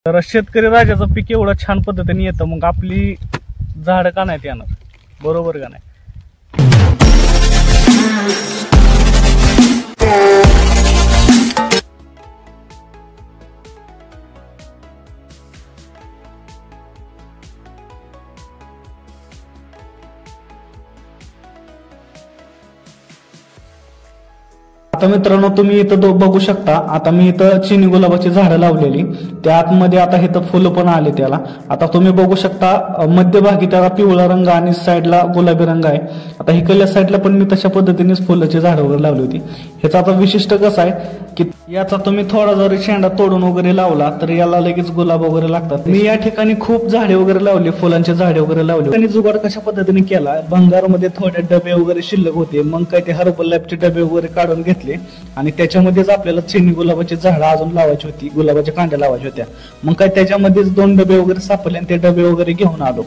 तर शेतकरी राजाचं पीक एवढं छान पद्धतीने येतं, मग आपली झाडं का नाहीत येणार? बरोबर का नाही? आता मित्रांनो, तुम्ही इथं बघू शकता. आता मी इथं चिनी गुलाबाची झाडं लावलेली, त्या आतमध्ये आता इथं फुलं पण आले त्याला. आता तुम्ही बघू शकता मध्यभागी त्याला पिवळा रंग आणि साईडला गुलाबी रंग आहे. आता इकडल्या साईडला पण मी तशा पद्धतीनेच फुलाची झाडं वगैरे लावली होती. ह्याचा आता विशिष्ट कसं आहे की याचा तुम्ही थोडा जरी शेंडा तोडून वगैरे लावला तर याला लगेच गुलाब वगैरे लागतात. मी या ठिकाणी खूप झाडे वगैरे लावली, फुलांची झाडे वगैरे लावली. आणि जुगाड कशा पद्धतीने केला, भंगारमध्ये थोडे डबे वगैरे शिल्लक होते, मग काय ते हर्बल लाईफचे डबे वगैरे काढून घेतले आणि त्याच्यामध्येच आपल्याला चिनी गुलाबाची झाडं अजून लावायची होती, गुलाबाच्या कांड्या लावायच्या होत्या. मग काय त्याच्यामध्येच 2 डबे वगैरे सापडले आणि ते डबे वगैरे घेऊन आलो.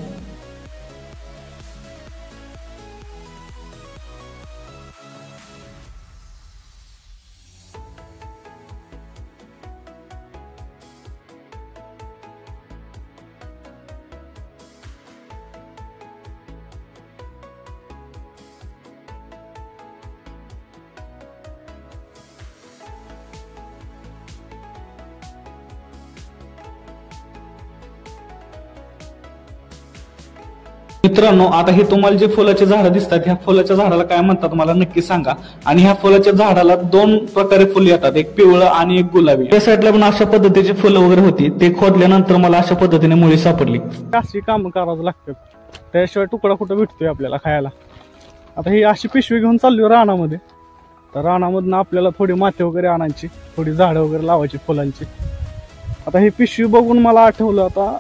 मित्रांनो, आता हे तुम्हाला जे फुलाची झाडं दिसतात, ह्या फुलाच्या झाडाला काय म्हणतात मला नक्की सांगा. आणि ह्या फुलाच्या झाडाला 2 प्रकारे फुले येतात, एक पिवळं आणि एक गुलाबी. त्या साईडला पण अशा पद्धतीची फुलं वगैरे होती, ते खोदल्यानंतर मला अशा पद्धतीने मुळी सापडली. अशी कामं करावं लागतात, त्याशिवाय तुकडा कुठं भेटतोय आपल्याला खायला. आता ही अशी पिशवी घेऊन चालली रानामध्ये, तर रानामधून आपल्याला थोडी माती वगैरे आणायची, थोडी झाडं वगैरे लावायची फुलांची. आता ही पिशवी बघून मला आठवलं, आता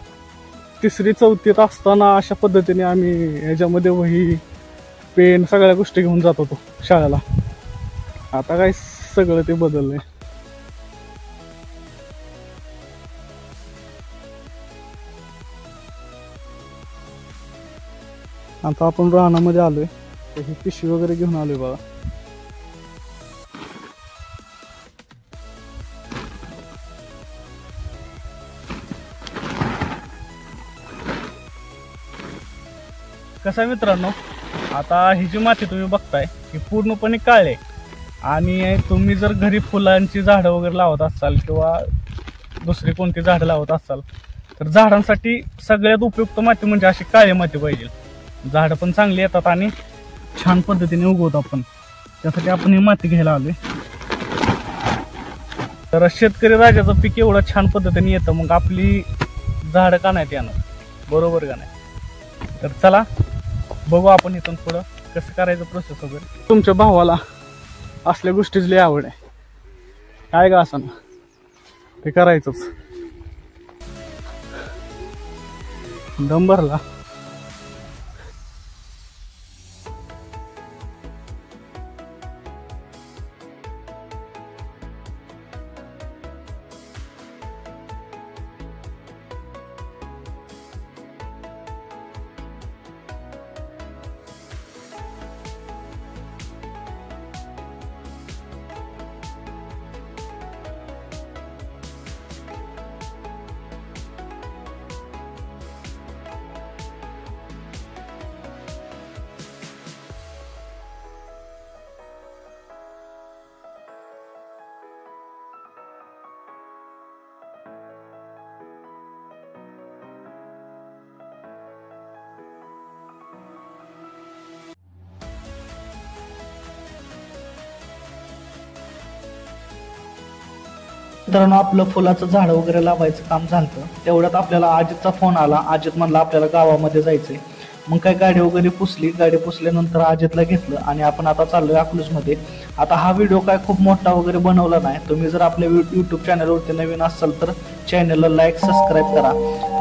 3री 4थीत असताना अशा पद्धतीने आम्ही ह्याच्यामध्ये वही पेन सगळ्या गोष्टी घेऊन जात होतो शाळेला. आता काय सगळं ते बदललंय. आता आपण रानामध्ये आलोय, ही पिशवी वगैरे घेऊन आलोय बघा. कसं आहे मित्रांनो, आता ही जी माती तुम्ही बघताय ही पूर्णपणे काळी आहे. आणि तुम्ही जर घरी फुलांची झाडं वगैरे लावत असाल किंवा दुसरी कोणती झाडं लावत असाल तर झाडांसाठी सगळ्यात उपयुक्त माती म्हणजे अशी काळी माती पाहिजे. झाडं पण चांगली येतात आणि छान पद्धतीने उगवतात. आपण त्यासाठी आपण ही माती घ्यायला आलोय. तर शेतकरी राजाचं पीक एवढं छान पद्धतीने येतं, मग आपली झाडं का नाहीत येणार? बरोबर का नाही? तर चला बघू आपण इथून पुढं कसं करायचं प्रोसेस वगैरे. तुमच्या भावाला असल्या गोष्टीच लय आवड आहे, काय का असं ना ते करायचंच. दम भरला. मित्रांनो, आपलं फुलाचं झाड वगैरे लावायचं काम झालं. तेवढ्यात आपल्याला अजितचा फोन आला. अजित म्हणला आपल्याला गावामध्ये जायचंय. मग काय गाडी वगैरे पुसली. गाडी पुसल्यानंतर अजितला घेतलं आणि आपण आता चाललोय अकलूजमध्ये. आता हा व्हिडिओ काय खूप मोठा वगैरे बनवला नाही. तुम्ही जर आपल्या YouTube चॅनलवरती नवीन असाल तर चॅनलला लाईक सबस्क्राईब करा